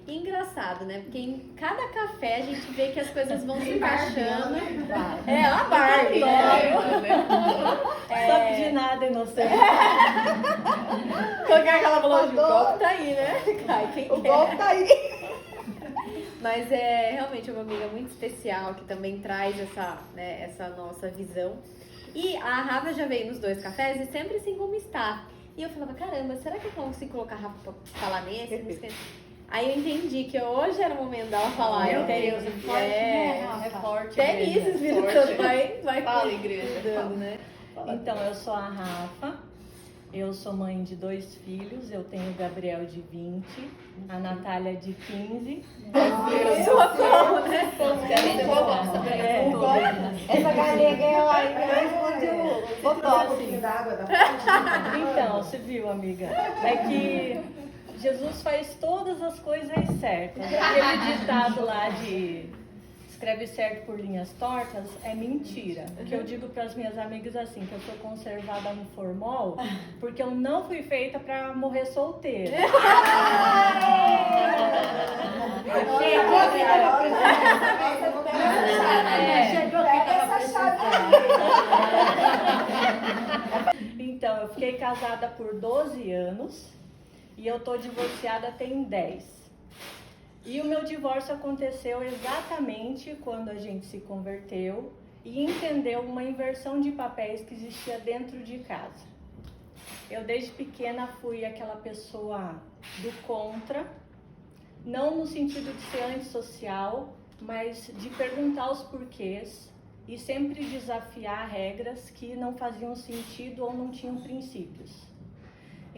E engraçado, né? Porque em cada café a gente vê que as coisas vão se encaixando. É uma Barbie. Só pedir nada, inocente. Colocar aquela blusa, o golpe tá aí, né? Cai quem O quer. golpe tá aí. Mas é realmente uma amiga muito especial que também traz essa nossa visão. E a Rafa já veio nos 2 cafés e sempre assim como está. E eu falava, caramba, será que eu consigo colocar a Rafa pra falar nesse? Aí eu entendi que hoje era o momento dela falar. Meu Deus, é forte, né, Rafa? É forte. Até nisso, Espírito Forte. Santo vai Fala, igreja. cuidando, né? Então, eu sou a Rafa, eu sou mãe de 2 filhos, eu tenho o Gabriel de 20, a Natália de 15. Sua fama, né? Essa galega é aí, responde o botox. Então, você viu, amiga? É que Jesus faz todas as coisas certas. Aquele ditado lá de escreve certo por linhas tortas é mentira. O que eu digo para as minhas amigas assim, que eu sou conservada no formol, porque eu não fui feita para morrer solteira. Então, eu fiquei casada por 12 anos e eu tô divorciada tem 10. E o meu divórcio aconteceu exatamente quando a gente se converteu e entendeu uma inversão de papéis que existia dentro de casa. Eu desde pequena fui aquela pessoa do contra, não no sentido de ser antissocial, mas de perguntar os porquês e sempre desafiar regras que não faziam sentido ou não tinham princípios.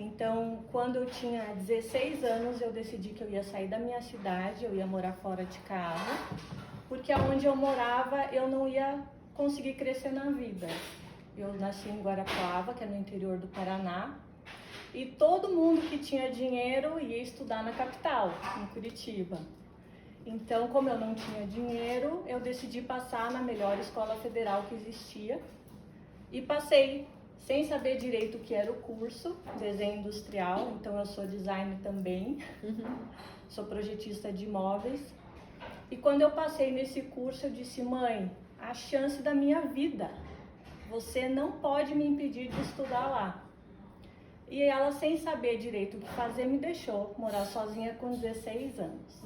Então, quando eu tinha 16 anos, eu decidi que eu ia sair da minha cidade, eu ia morar fora de casa, porque onde eu morava eu não ia conseguir crescer na vida. Eu nasci em Guarapuava, que é no interior do Paraná, e todo mundo que tinha dinheiro ia estudar na capital, em Curitiba. Então, como eu não tinha dinheiro, eu decidi passar na melhor escola federal que existia e passei. Sem saber direito o que era o curso, desenho industrial, então eu sou designer também, sou projetista de imóveis. E quando eu passei nesse curso, eu disse, mãe, a chance da minha vida, você não pode me impedir de estudar lá. E ela, sem saber direito o que fazer, me deixou morar sozinha com 16 anos.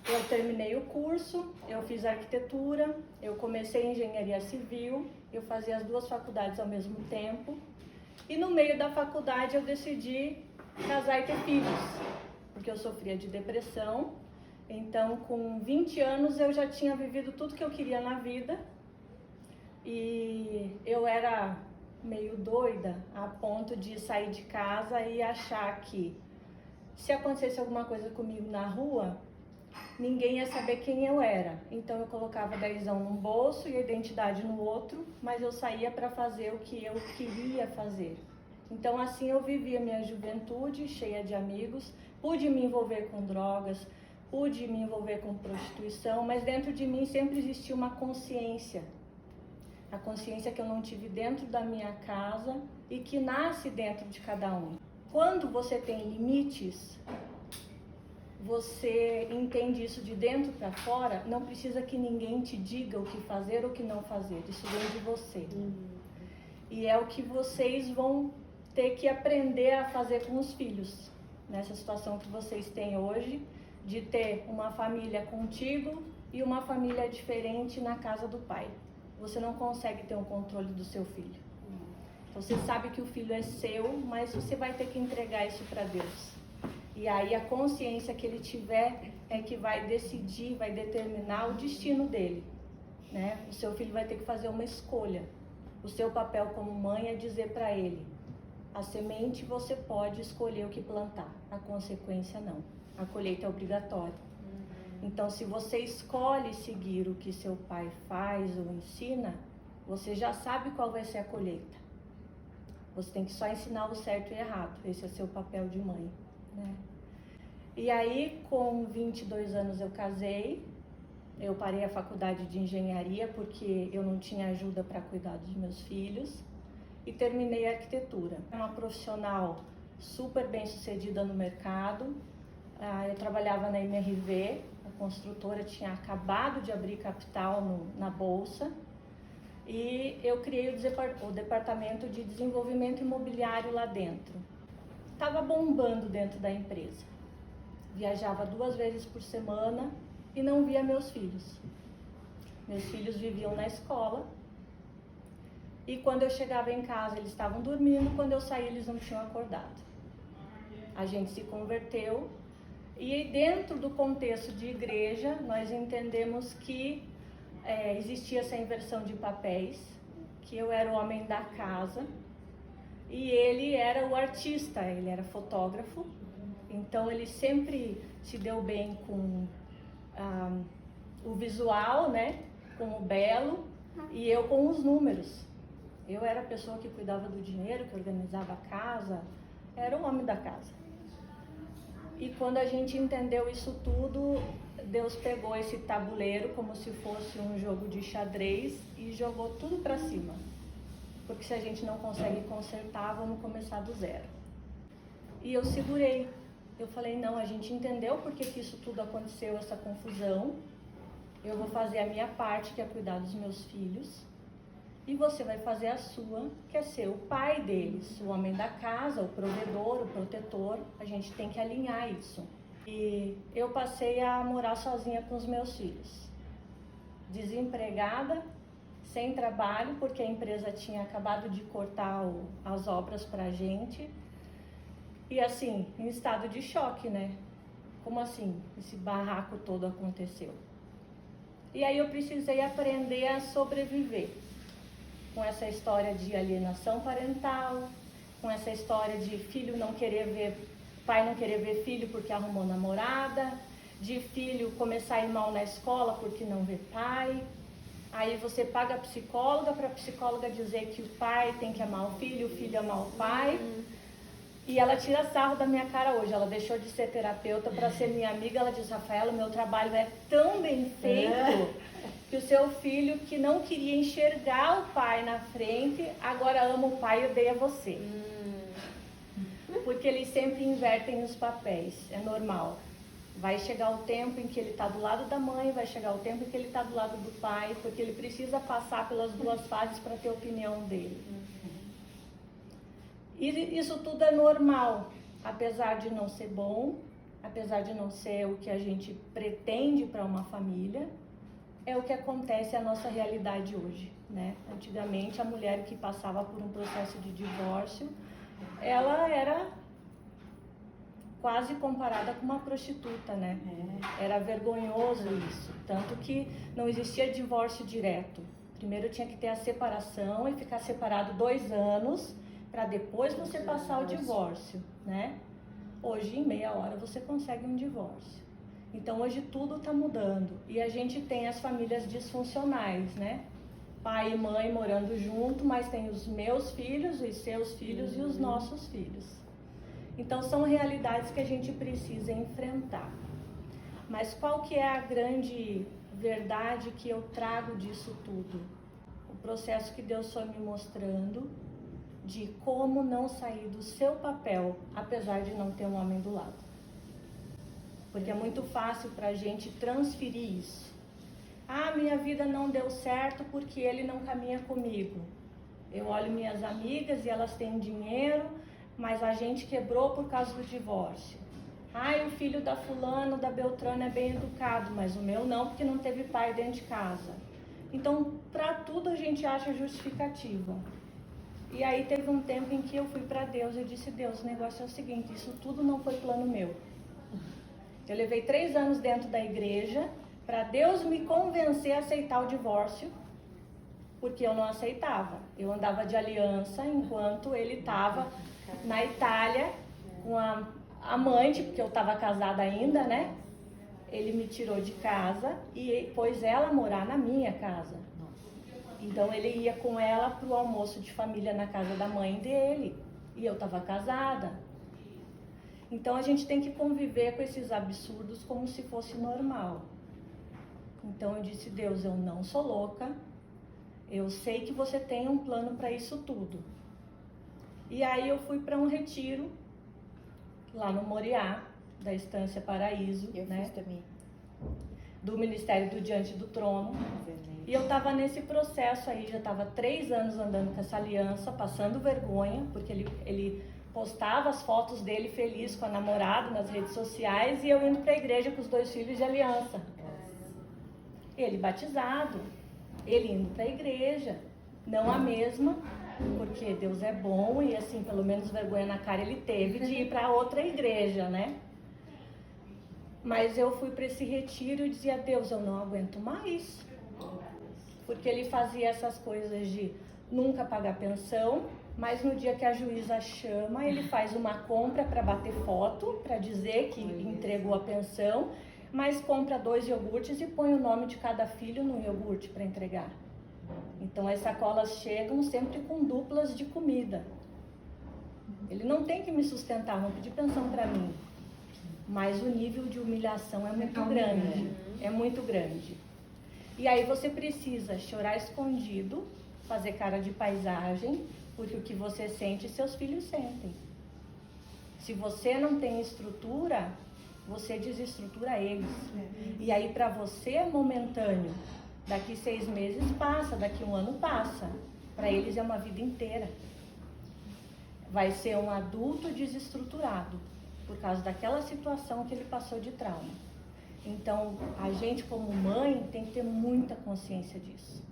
Eu terminei o curso, eu fiz arquitetura, eu comecei engenharia civil, eu fazia as 2 faculdades ao mesmo tempo. E no meio da faculdade eu decidi casar e ter filhos, porque eu sofria de depressão. Então, com 20 anos eu já tinha vivido tudo que eu queria na vida. E eu era meio doida a ponto de sair de casa e achar que se acontecesse alguma coisa comigo na rua, ninguém ia saber quem eu era. Então eu colocava 10ão num bolso e a identidade no outro, mas eu saía para fazer o que eu queria fazer. Então assim eu vivia minha juventude cheia de amigos, pude me envolver com drogas, pude me envolver com prostituição, mas dentro de mim sempre existia uma consciência. A consciência que eu não tive dentro da minha casa e que nasce dentro de cada um. Quando você tem limites, você entende isso de dentro para fora, não precisa que ninguém te diga o que fazer ou o que não fazer, isso vem de você. E é o que vocês vão ter que aprender a fazer com os filhos, nessa situação que vocês têm hoje, de ter uma família contigo e uma família diferente na casa do pai. Você não consegue ter um controle do seu filho. Você sabe que o filho é seu, mas você vai ter que entregar isso para Deus. E aí a consciência que ele tiver é que vai decidir, vai determinar o destino dele, né? O seu filho vai ter que fazer uma escolha. O seu papel como mãe é dizer para ele, a semente você pode escolher o que plantar, a consequência não. A colheita é obrigatória. Então, se você escolhe seguir o que seu pai faz ou ensina, você já sabe qual vai ser a colheita. Você tem que só ensinar o certo e errado. Esse é seu papel de mãe, né? E aí, com 22 anos eu casei. Eu parei a faculdade de engenharia porque eu não tinha ajuda para cuidar dos meus filhos. E terminei a arquitetura. Uma profissional super bem sucedida no mercado. eu trabalhava na MRV, a construtora tinha acabado de abrir capital na Bolsa, e eu criei o departamento de desenvolvimento imobiliário lá dentro. Estava bombando dentro da empresa. Viajava 2 vezes por semana e não via meus filhos. Meus filhos viviam na escola e quando eu chegava em casa eles estavam dormindo, quando eu saía eles não tinham acordado. A gente se converteu e dentro do contexto de igreja nós entendemos que existia essa inversão de papéis, que eu era o homem da casa e ele era o artista, ele era fotógrafo, então ele sempre se deu bem com o visual, né, com o belo, e eu com os números. Eu era a pessoa que cuidava do dinheiro, que organizava a casa, era o homem da casa. E quando a gente entendeu isso tudo, Deus pegou esse tabuleiro como se fosse um jogo de xadrez e jogou tudo para cima. Porque se a gente não consegue consertar, vamos começar do zero. E eu segurei. Eu falei, não, a gente entendeu por que isso tudo aconteceu, essa confusão. Eu vou fazer a minha parte, que é cuidar dos meus filhos. E você vai fazer a sua, que é ser o pai deles, o homem da casa, o provedor, o protetor. A gente tem que alinhar isso. E eu passei a morar sozinha com os meus filhos. Desempregada, sem trabalho, porque a empresa tinha acabado de cortar as obras pra gente. E assim, em estado de choque, né? Como assim esse barraco todo aconteceu? E aí eu precisei aprender a sobreviver com essa história de alienação parental, com essa história de filho não querer ver, pai não querer ver filho porque arrumou namorada, de filho começar a ir mal na escola porque não vê pai. Aí você paga a psicóloga para a psicóloga dizer que o pai tem que amar o filho amar o pai. E ela tira sarro da minha cara hoje. Ela deixou de ser terapeuta para ser minha amiga. Ela diz, Rafaela, o meu trabalho é tão bem feito que o seu filho, que não queria enxergar o pai na frente, agora ama o pai e odeia você. Porque eles sempre invertem os papéis, é normal. Vai chegar o tempo em que ele está do lado da mãe, vai chegar o tempo em que ele está do lado do pai, porque ele precisa passar pelas 2 fases para ter a opinião dele. E isso tudo é normal, apesar de não ser bom, apesar de não ser o que a gente pretende para uma família, é o que acontece, é a nossa realidade hoje, né? Antigamente, a mulher que passava por um processo de divórcio, ela era quase comparada com uma prostituta, né? Era vergonhoso isso, tanto que não existia divórcio direto. Primeiro tinha que ter a separação e ficar separado 2 anos, para depois você passar o divórcio, né? Hoje, em meia hora, você consegue um divórcio. Então, hoje tudo está mudando. E a gente tem as famílias disfuncionais, né? Pai e mãe morando junto, mas tem os meus filhos, os seus filhos e os nossos filhos. Então, são realidades que a gente precisa enfrentar. Mas qual que é a grande verdade que eu trago disso tudo? O processo que Deus foi me mostrando de como não sair do seu papel, apesar de não ter um homem do lado. Porque é muito fácil para a gente transferir isso. Ah, minha vida não deu certo porque ele não caminha comigo. Eu olho minhas amigas e elas têm dinheiro, mas a gente quebrou por causa do divórcio. Ah, o filho da fulano, da Beltrana é bem educado, mas o meu não, porque não teve pai dentro de casa. Então, para tudo a gente acha justificativa. E aí teve um tempo em que eu fui para Deus e disse, Deus, o negócio é o seguinte, isso tudo não foi plano meu. Eu levei 3 anos dentro da igreja para Deus me convencer a aceitar o divórcio, porque eu não aceitava. Eu andava de aliança enquanto ele estava na Itália com a amante, porque eu estava casada ainda, né? Ele me tirou de casa e pôs ela a morar na minha casa. Então ele ia com ela para o almoço de família na casa da mãe dele. E eu estava casada. Então a gente tem que conviver com esses absurdos como se fosse normal. Então eu disse, Deus, eu não sou louca. Eu sei que você tem um plano para isso tudo. E aí eu fui para um retiro lá no Moriá. da Estância Paraíso, Eu né? fiz também. Do Ministério do Diante do Trono. E eu estava nesse processo aí, já estava 3 anos andando com essa aliança, passando vergonha, porque ele postava as fotos dele feliz com a namorada nas redes sociais e eu indo para a igreja com os 2 filhos de aliança. Ele batizado, ele indo para a igreja, não a mesma, porque Deus é bom e assim, pelo menos vergonha na cara ele teve de ir para outra igreja, né? Mas eu fui para esse retiro e dizia, Deus, eu não aguento mais. Porque ele fazia essas coisas de nunca pagar pensão, mas no dia que a juíza chama, ele faz uma compra para bater foto, para dizer que entregou a pensão, mas compra 2 iogurtes e põe o nome de cada filho no iogurte para entregar. Então as sacolas chegam sempre com duplas de comida. Ele não tem que me sustentar, não pedir pensão para mim. Mas o nível de humilhação é muito grande, é muito grande. E aí você precisa chorar escondido, fazer cara de paisagem, porque o que você sente, seus filhos sentem. Se você não tem estrutura, você desestrutura eles. E aí para você é momentâneo. Daqui 6 meses passa, daqui 1 ano passa. Para eles é uma vida inteira. Vai ser um adulto desestruturado, por causa daquela situação que ele passou de trauma. Então, a gente como mãe tem que ter muita consciência disso.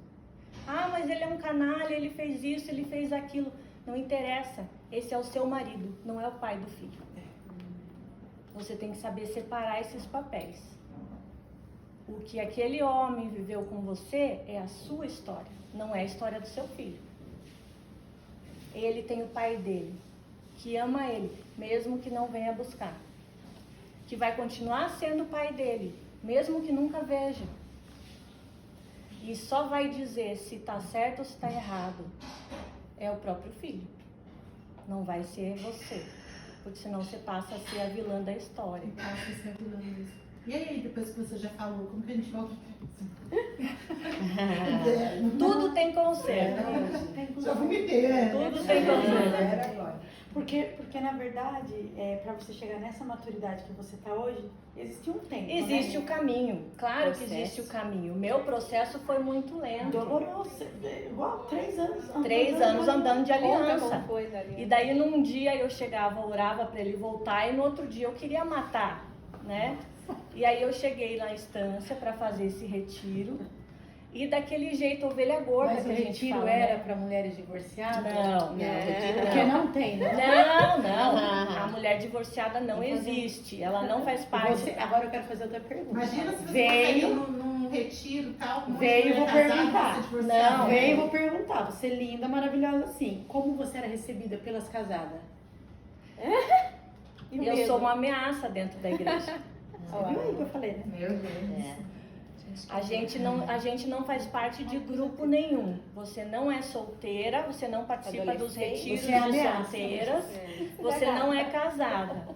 Ah, mas ele é um canalha, ele fez isso, ele fez aquilo. Não interessa, esse é o seu marido, não é o pai do filho. Você tem que saber separar esses papéis. O que aquele homem viveu com você é a sua história, não é a história do seu filho. Ele tem o pai dele, que ama ele, mesmo que não venha buscar. Que vai continuar sendo o pai dele, mesmo que nunca veja. E só vai dizer se está certo ou se está errado é o próprio filho. Não vai ser você, porque senão você passa a ser a vilã da história. Passa a ser a vilã mesmo. E aí, depois que você já falou, como que a gente volta Tudo tem conserto. Já vomitei, né? Tudo tem conserto. Porque na verdade, para você chegar nessa maturidade que você está hoje, existe um tempo. Existe né? o caminho, claro que Processo. existe o caminho. O meu processo foi muito lento. Doloroso, igual 3 anos. 3 anos andando de Conta aliança. como foi da aliança. E daí num dia eu chegava, orava para ele voltar e no outro dia eu queria matar, né? E aí eu cheguei na estância para fazer esse retiro. E daquele jeito, ovelha gorda Mas que o a gente retiro fala, era né? para mulheres divorciadas? Não, Porque não tem, né? Não. A mulher divorciada não existe. Ela não faz parte. Agora eu quero fazer outra pergunta. Imagina se você Veio- saiu num retiro e tal, com um monte de Veio, mulher vou casada, perguntar. você divorciada. Não. Vem, vou perguntar. Você é linda, maravilhosa assim. Como você era recebida pelas casadas? E o Eu medo? sou uma ameaça dentro da igreja. Você viu aí que eu falei, né? Meu Deus. A gente não faz parte de grupo nenhum. Você não é solteira, você não participa dos Adolescente. retiros Você é de ameaça. solteiras, É. você não é casada.